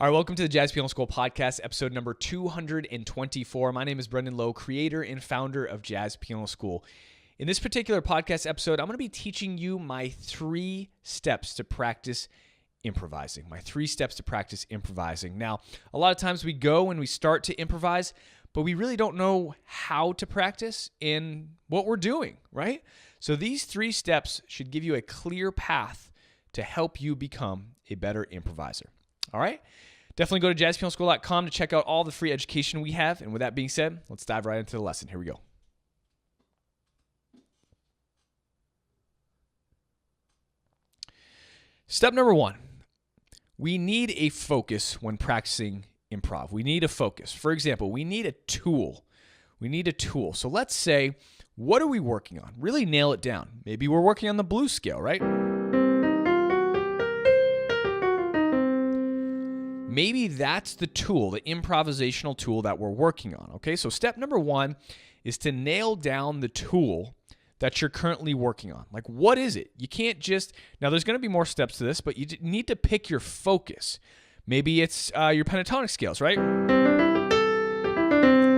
All right, welcome to the Jazz Piano School podcast, episode number 224. My name is Brendan Lowe, creator and founder of Jazz Piano School. In this particular podcast episode, I'm going to be teaching you my 3 steps to practice improvising. Now, a lot of times we go and we start to improvise, but we really don't know how to practice in what we're doing, right? So these 3 steps should give you a clear path to help you become a better improviser. All right? Definitely go to jazzpianoschool.com to check out all the free education we have. And with that being said, let's dive right into the lesson. Here we go. Step number 1. We need a focus when practicing improv. We need a focus. For example, we need a tool. So let's say, what are we working on? Really nail it down. Maybe we're working on the blues scale, right? Maybe that's the tool, the improvisational tool that we're working on, okay? So step number 1 is to nail down the tool that you're currently working on. Like, what is it? You can't just, now there's going to be more steps to this, but you need to pick your focus. Maybe it's your pentatonic scales, right?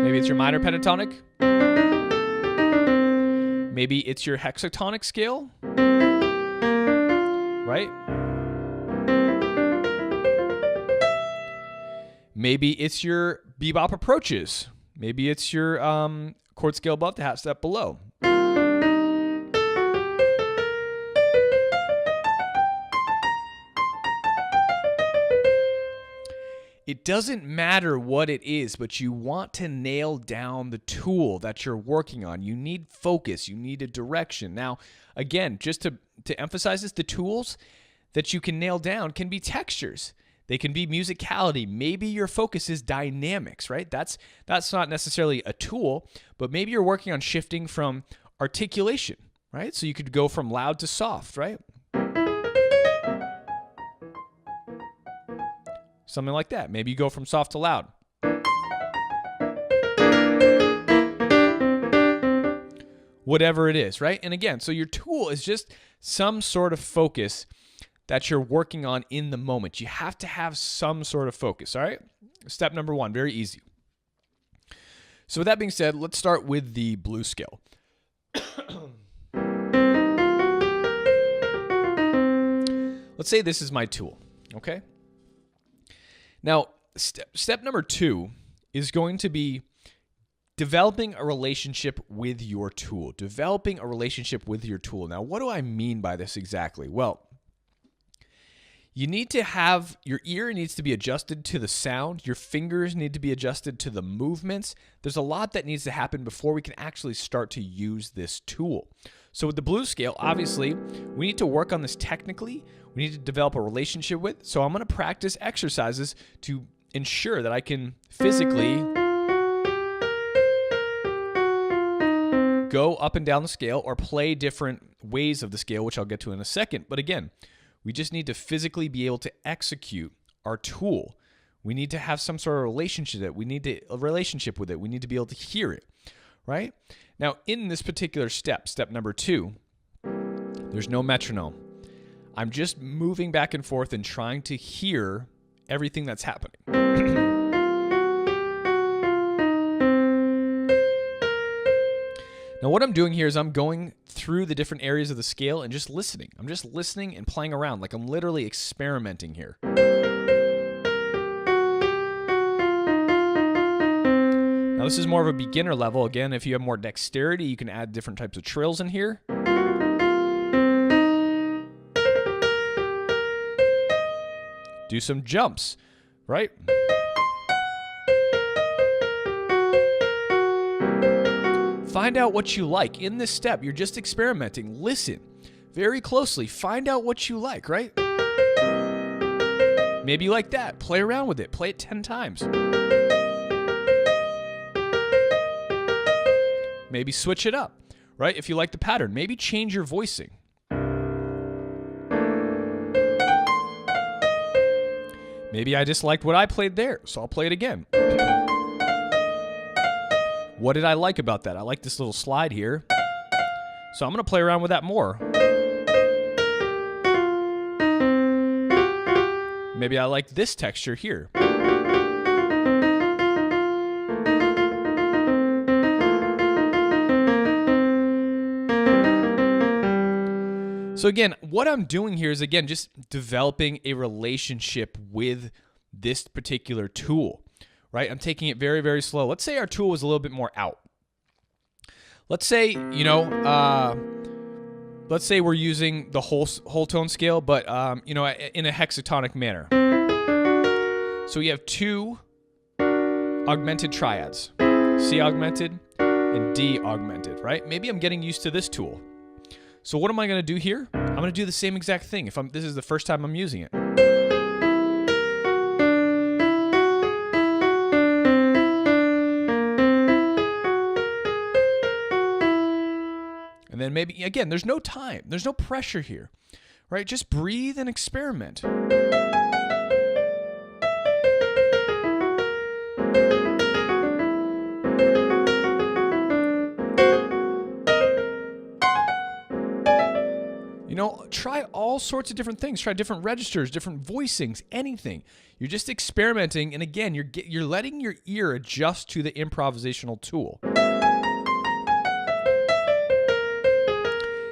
Maybe it's your minor pentatonic. Maybe it's your hexatonic scale, right? Maybe it's your bebop approaches. Maybe it's your chord scale above to half step below. It doesn't matter what it is, but you want to nail down the tool that you're working on. You need focus. You need a direction. Now, again, just to emphasize this, the tools that you can nail down can be textures. They can be musicality. Maybe your focus is dynamics, right? That's not necessarily a tool, but maybe you're working on shifting from articulation, right? So you could go from loud to soft, right? Something like that. Maybe you go from soft to loud. Whatever it is, right? And again, so your tool is just some sort of focus that you're working on in the moment. You have to have some sort of focus, all right? Step number 1, very easy. So with that being said, let's start with the blues scale. Let's say this is my tool, okay? Now, step number 2 is going to be developing a relationship with your tool. Now, what do I mean by this exactly? Well, you need to have, your ear needs to be adjusted to the sound. Your fingers need to be adjusted to the movements. There's a lot that needs to happen before we can actually start to use this tool. So with the blues scale, obviously, we need to work on this technically. We need to develop a relationship with. So I'm going to practice exercises to ensure that I can physically go up and down the scale or play different ways of the scale, which I'll get to in a second. But again, we just need to physically be able to execute our tool. We need to have some sort of relationship with it. We need to be able to hear it, right? Now, in this particular step number 2, there's no metronome. I'm just moving back and forth and trying to hear everything that's happening. Now, what I'm doing here is I'm going through the different areas of the scale and just listening. I'm just listening and playing around, like I'm literally experimenting here. Now, this is more of a beginner level. Again, if you have more dexterity, you can add different types of trills in here. Do some jumps, right? Find out what you like. In this step, you're just experimenting. Listen very closely. Find out what you like, right? Maybe you like that. Play around with it. Play it 10 times. Maybe switch it up, right? If you like the pattern, maybe change your voicing. Maybe I just liked what I played there, so I'll play it again. What did I like about that? I like this little slide here. So I'm going to play around with that more. maybe I like this texture here. So again, what I'm doing here is, again, just developing a relationship with this particular tool, right? I'm taking it very, very slow. Let's say our tool was a little bit more out. Let's say, you know, let's say we're using the whole tone scale, but, you know, in a hexatonic manner. So we have two augmented triads, C augmented and D augmented, right? Maybe I'm getting used to this tool. So what am I going to do here? I'm going to do the same exact thing if this is the first time I'm using it. And then maybe, again, there's no time. There's no pressure here, right? Just breathe and experiment. You know, try all sorts of different things. Try different registers, different voicings, anything. You're just experimenting, and again, you're letting your ear adjust to the improvisational tool.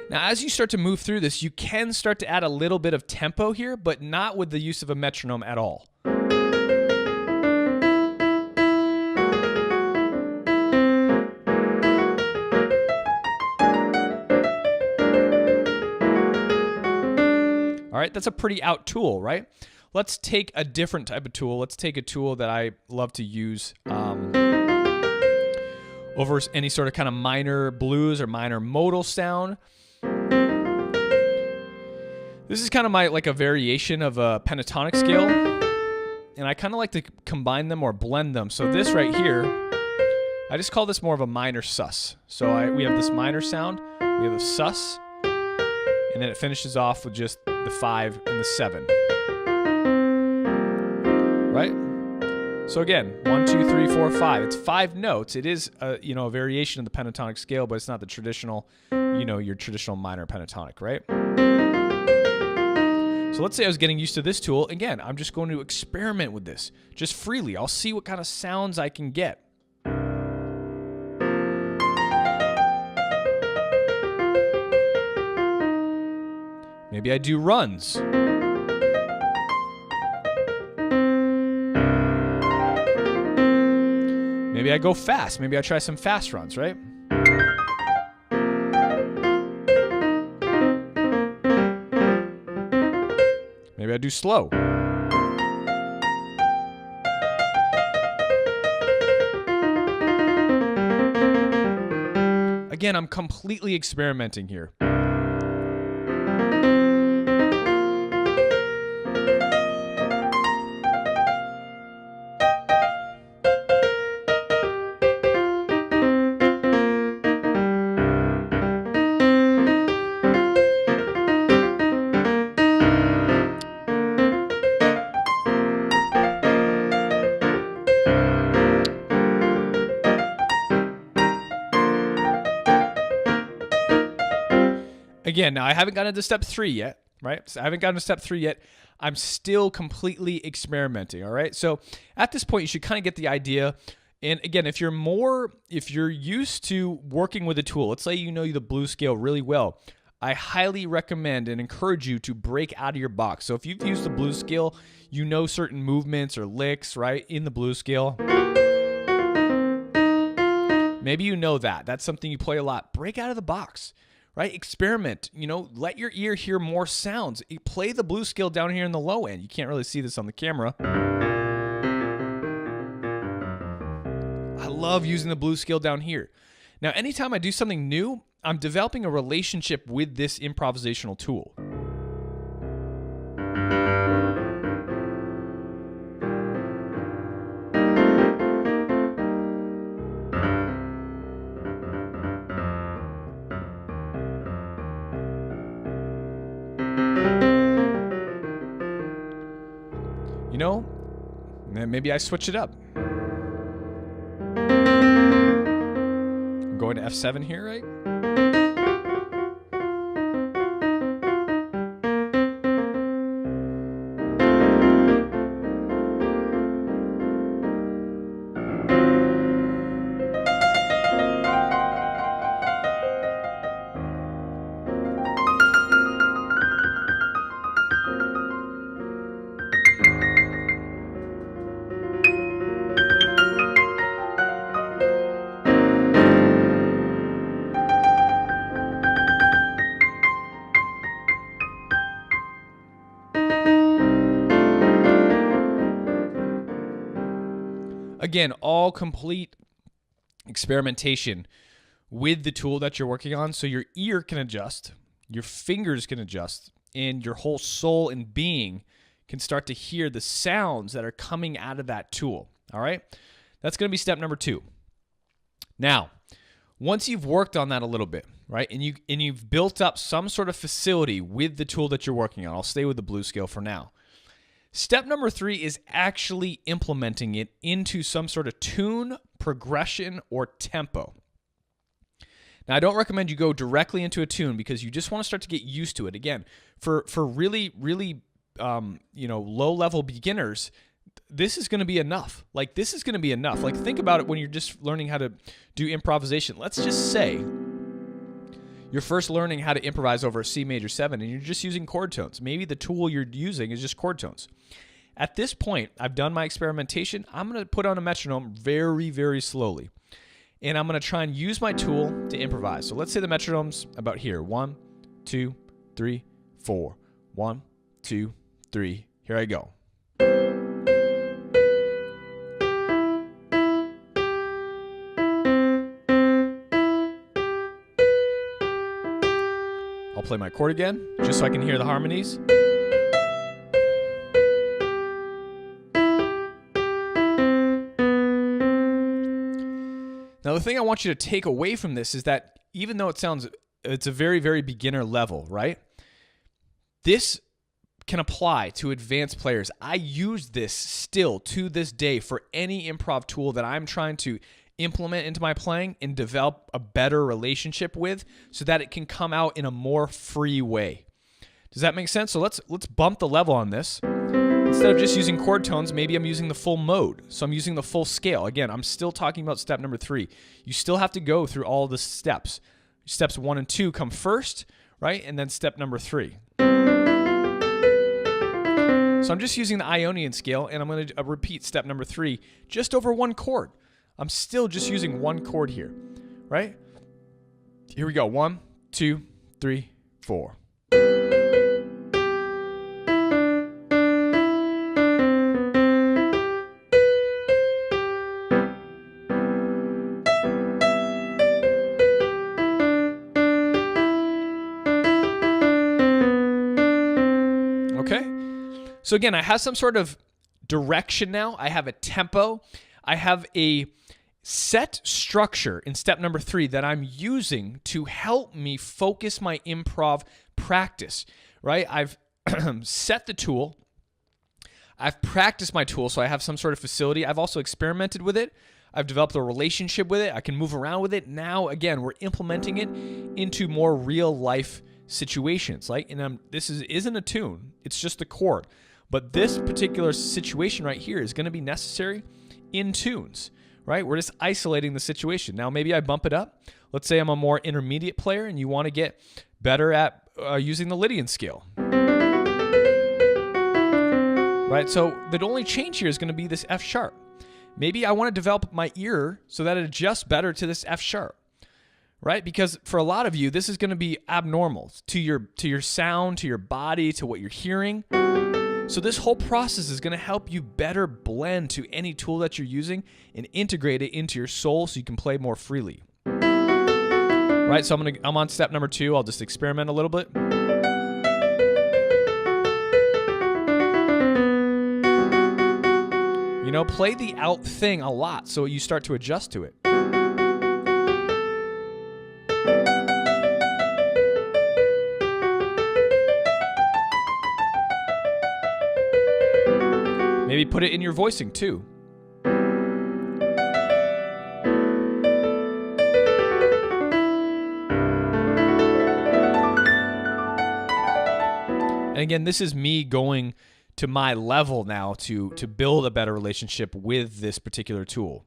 Now, as you start to move through this, you can start to add a little bit of tempo here, but not with the use of a metronome at all. All right, that's a pretty out tool, right? Let's take a different type of tool. Let's take a tool that I love to use over any sort of kind of minor blues or minor modal sound. This is kind of like a variation of a pentatonic scale, and I kind of like to combine them or blend them. So this right here, I just call this more of a minor sus. So we have this minor sound, we have a sus, and then it finishes off with just the 5 and the 7. Right? So again, 1, 2, 3, 4, 5. It's 5 notes. It is a variation of the pentatonic scale, but it's not the traditional, your traditional minor pentatonic, right? So let's say I was getting used to this tool. Again, I'm just going to experiment with this just freely. I'll see what kind of sounds I can get. Maybe I do runs. Maybe I go fast. Maybe I try some fast runs, right? Maybe I do slow. Again, I'm completely experimenting here. Again, now I haven't gotten to step 3 yet, right? So I haven't gotten to step 3 yet. I'm still completely experimenting, all right? So at this point, you should kind of get the idea. And again, if you're used to working with a tool, let's say you know the blues scale really well, I highly recommend and encourage you to break out of your box. So if you've used the blues scale, you know certain movements or licks, right, in the blues scale. Maybe you know that. That's something you play a lot. Break out of the box. Right? Experiment, let your ear hear more sounds. Play the blues scale down here in the low end. You can't really see this on the camera. I love using the blues scale down here. Now, anytime I do something new, I'm developing a relationship with this improvisational tool. Maybe I switch it up. I'm going to F7 here, right? Again, all complete experimentation with the tool that you're working on, so your ear can adjust, your fingers can adjust, and your whole soul and being can start to hear the sounds that are coming out of that tool. All right? That's going to be step number 2. Now, once you've worked on that a little bit, right, and you've built up some sort of facility with the tool that you're working on, I'll stay with the blues scale for now. Step number 3 is actually implementing it into some sort of tune, progression, or tempo. Now, I don't recommend you go directly into a tune because you just want to start to get used to it. Again, for really, really low-level beginners, this is going to be enough. Like, this is going to be enough. Like, think about it when you're just learning how to do improvisation. Let's just say you're first learning how to improvise over a C major 7 and you're just using chord tones. Maybe the tool you're using is just chord tones. At this point, I've done my experimentation. I'm going to put on a metronome very, very slowly. And I'm going to try and use my tool to improvise. So let's say the metronome's about here. 1, 2, 3, 4. 1, 2, 3. Here I go. I'll play my chord again, just so I can hear the harmonies. Now, the thing I want you to take away from this is that even though it's a very, very beginner level, right? This can apply to advanced players. I use this still to this day for any improv tool that I'm trying to implement into my playing and develop a better relationship with so that it can come out in a more free way. Does that make sense? So let's bump the level on this. Instead of just using chord tones, maybe I'm using the full mode. So I'm using the full scale. Again, I'm still talking about step number 3. You still have to go through all the steps. Steps 1 and 2 come first, right? And then step number 3. So I'm just using the Ionian scale, and I'm going to repeat step number 3 just over one chord. I'm still just using one chord here, right? Here we go. 1, 2, 3, 4. Okay? So again, I have some sort of direction now. I have a tempo. I have a set structure in step number 3 that I'm using to help me focus my improv practice, right? I've set the tool. I've practiced my tool, so I have some sort of facility. I've also experimented with it. I've developed a relationship with it. I can move around with it. Now, again, we're implementing it into more real-life situations. This isn't a tune. It's just a chord. But this particular situation right here is going to be necessary in tunes, right? We're just isolating the situation. Now, maybe I bump it up. Let's say I'm a more intermediate player and you want to get better at using the Lydian scale. Right? So the only change here is going to be this F sharp. Maybe I want to develop my ear so that it adjusts better to this F sharp. Right? Because for a lot of you, this is going to be abnormal to your sound, to your body, to what you're hearing. So this whole process is going to help you better blend to any tool that you're using and integrate it into your soul so you can play more freely. Right? So I'm on step number 2. I'll just experiment a little bit. Play the out thing a lot so you start to adjust to it. Maybe put it in your voicing too. And again, this is me going to my level now to build a better relationship with this particular tool.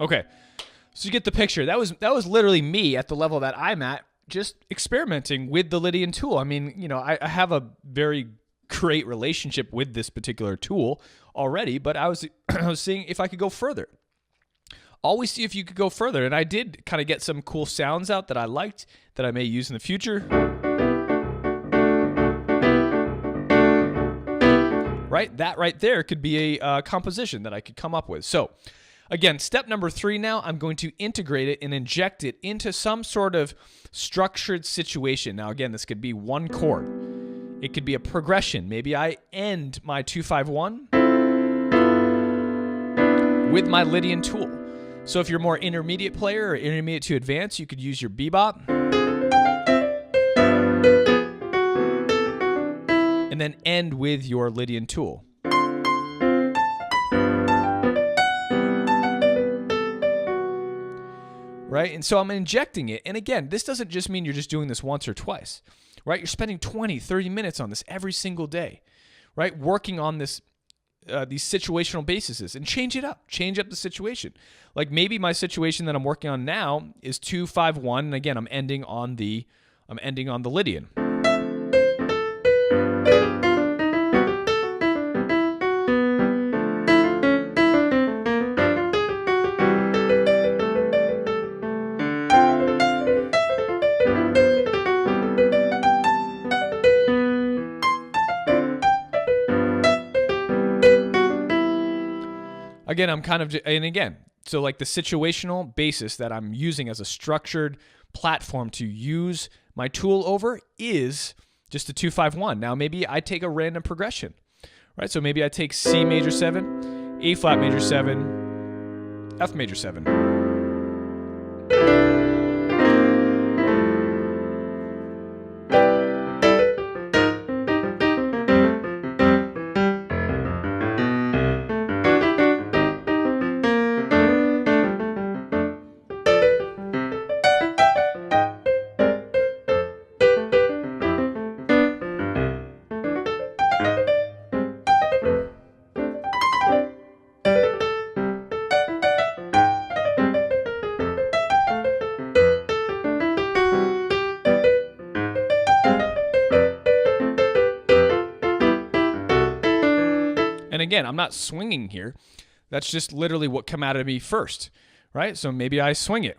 Okay, so you get the picture. That was literally me at the level that I'm at, just experimenting with the Lydian tool. I mean, I have a very great relationship with this particular tool already, but I was I was seeing if I could go further. Always see if you could go further, and I did kind of get some cool sounds out that I liked that I may use in the future. Right? That right there could be a composition that I could come up with. So again, step number 3 now, I'm going to integrate it and inject it into some sort of structured situation. Now again, this could be one chord. It could be a progression. Maybe I end my 2-5-1 with my Lydian tool. So if you're more intermediate player or intermediate to advanced, you could use your bebop. And then end with your Lydian tool. Right? And so I'm injecting it. And again, this doesn't just mean you're just doing this once or twice. Right? You're spending 20, 30 minutes on this every single day. Right? Working on this these situational bases and change it up. Change up the situation. Like maybe my situation that I'm working on now is 2-5-1, and again I'm ending on the Lydian. Again, so like the situational basis that I'm using as a structured platform to use my tool over is just a 2-5-1. Now maybe I take a random progression, right? So maybe I take C major 7, A flat major 7, F major 7. And again, I'm not swinging here. That's just literally what came out of me first, right? So maybe I swing it.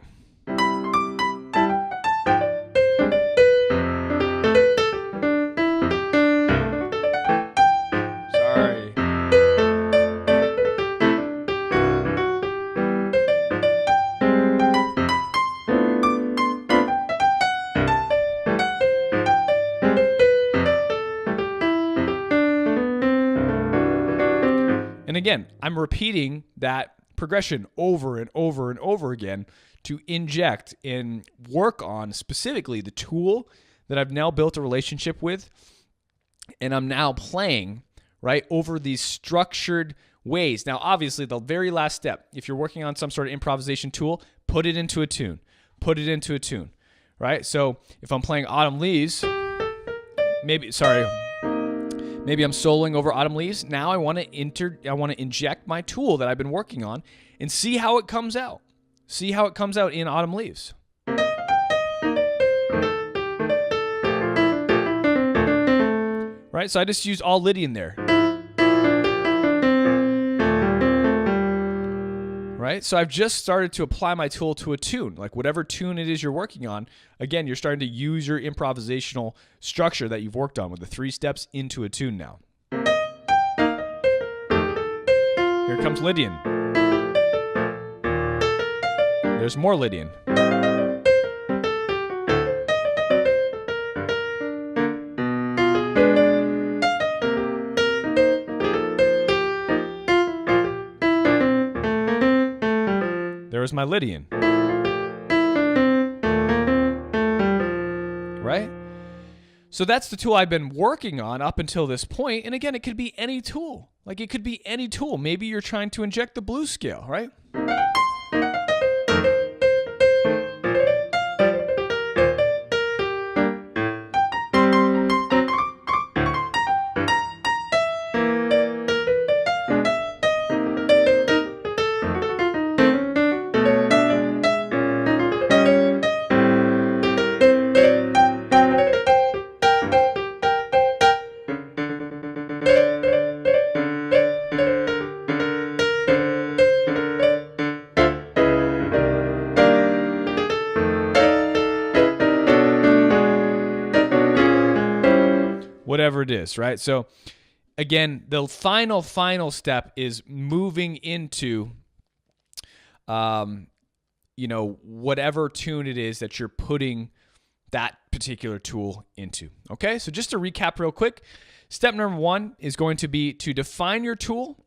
Sorry. And again, I'm repeating that progression over and over and over again to inject and work on specifically the tool that I've now built a relationship with, and I'm now playing, right, over these structured ways. Now, obviously, the very last step, if you're working on some sort of improvisation tool, put it into a tune. Put it into a tune, right? So if I'm playing Autumn Leaves, maybe I'm soloing over Autumn Leaves. Now I want to inject my tool that I've been working on and see how it comes out. See how it comes out in Autumn Leaves. Right? So I just used all Lydian there. Right? So I've just started to apply my tool to a tune, like whatever tune it is you're working on. Again, you're starting to use your improvisational structure that you've worked on with the 3 steps into a tune now. Here comes Lydian. There's more Lydian. There's my Lydian. Right? So that's the tool I've been working on up until this point. And again, it could be any tool. Like it could be any tool. Maybe you're trying to inject the blues scale, right? Whatever it is, right? So again, the final step is moving into, whatever tune it is that you're putting that particular tool into. Okay, so just to recap real quick, step number 1 is going to be to define your tool,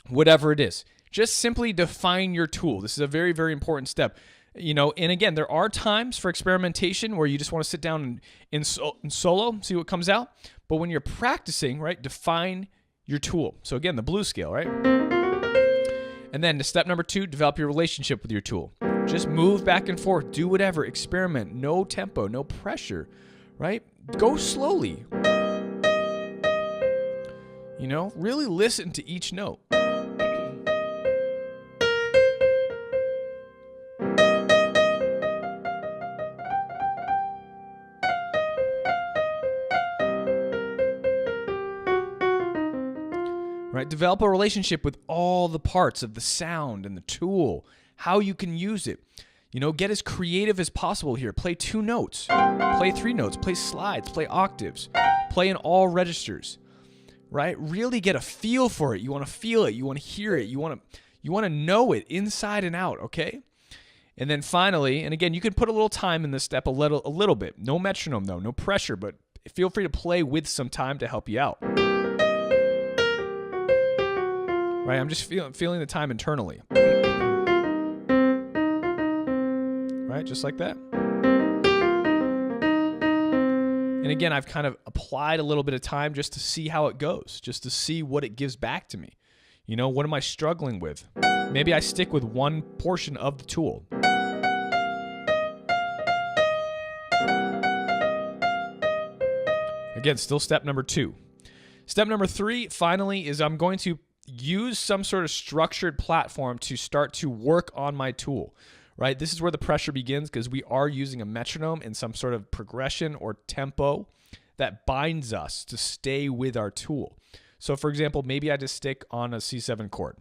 whatever it is. Just simply define your tool. This is a very, very important step. And again, there are times for experimentation where you just want to sit down and solo, see what comes out. But when you're practicing, right, define your tool. So again, the blues scale, right? And then step number 2, develop your relationship with your tool. Just move back and forth, do whatever, experiment, no tempo, no pressure, right? Go slowly. Really listen to each note. Right? Develop a relationship with all the parts of the sound and the tool, how you can use it. Get as creative as possible here. Play 2 notes, play 3 notes, play slides, play octaves, play in all registers, right? Really get a feel for it. You want to feel it. You want to hear it. You want to know it inside and out, okay? And then finally, and again, you can put a little time in this step, a little bit. No metronome though, no pressure, but feel free to play with some time to help you out. Right, I'm just feeling the time internally. Right, just like that. And again, I've kind of applied a little bit of time just to see how it goes, just to see what it gives back to me. What am I struggling with? Maybe I stick with one portion of the tool. Again, still step number 2. Step number 3, finally, is I'm going to use some sort of structured platform to start to work on my tool, right? This is where the pressure begins because we are using a metronome and some sort of progression or tempo that binds us to stay with our tool. So for example, maybe I just stick on a C7 chord.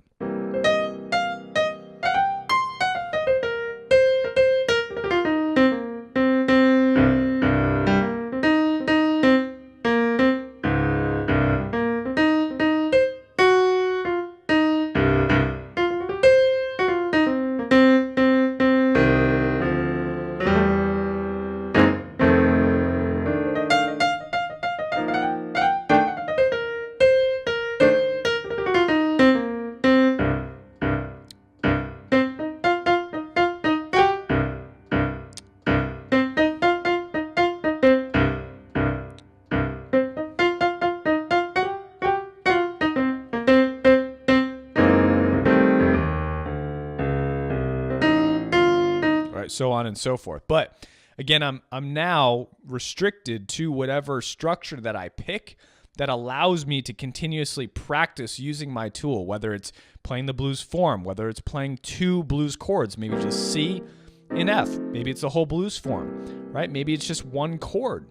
So on and so forth. But again, I'm now restricted to whatever structure that I pick that allows me to continuously practice using my tool, whether it's playing the blues form, whether it's playing 2 blues chords, maybe just C and F, maybe it's a whole blues form, right? Maybe it's just 1 chord.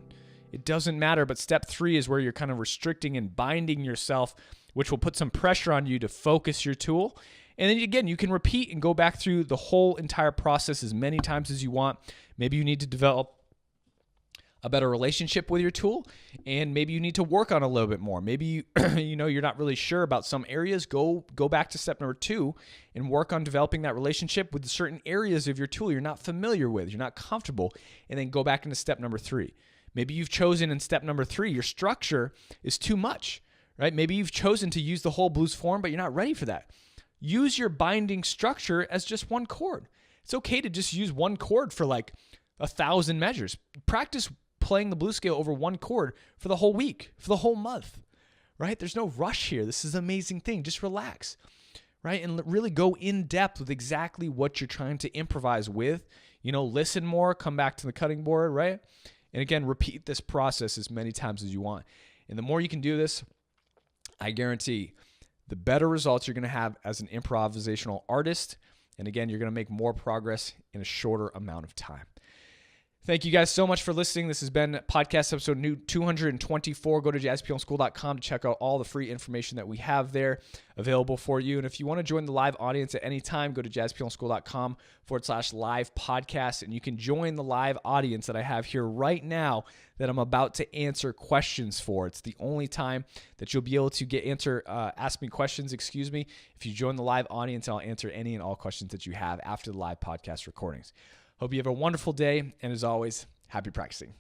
It doesn't matter, but step 3 is where you're kind of restricting and binding yourself, which will put some pressure on you to focus your tool. And then again, you can repeat and go back through the whole entire process as many times as you want. Maybe you need to develop a better relationship with your tool, and maybe you need to work on a little bit more. Maybe you're not really sure about some areas. Go back to step number 2 and work on developing that relationship with certain areas of your tool you're not familiar with, you're not comfortable, and then go back into step number 3. Maybe you've chosen in step number 3 your structure is too much, right? Maybe you've chosen to use the whole blues form, but you're not ready for that. Use your binding structure as just 1 chord. It's okay to just use 1 chord for like 1,000 measures. Practice playing the blues scale over 1 chord for the whole week, for the whole month, right? There's no rush here. This is an amazing thing. Just relax, right? And really go in depth with exactly what you're trying to improvise with. Listen more, come back to the cutting board, right? And again, repeat this process as many times as you want. And the more you can do this, I guarantee the better results you're going to have as an improvisational artist. And again, you're going to make more progress in a shorter amount of time. Thank you guys so much for listening. This has been podcast episode new 224. Go to jazzpianoschool.com to check out all the free information that we have there available for you. And if you want to join the live audience at any time, go to jazzpianoschool.com/live podcast. And you can join the live audience that I have here right now that I'm about to answer questions for. It's the only time that you'll be able to ask me questions, If you join the live audience, I'll answer any and all questions that you have after the live podcast recordings. Hope you have a wonderful day, and as always, happy practicing.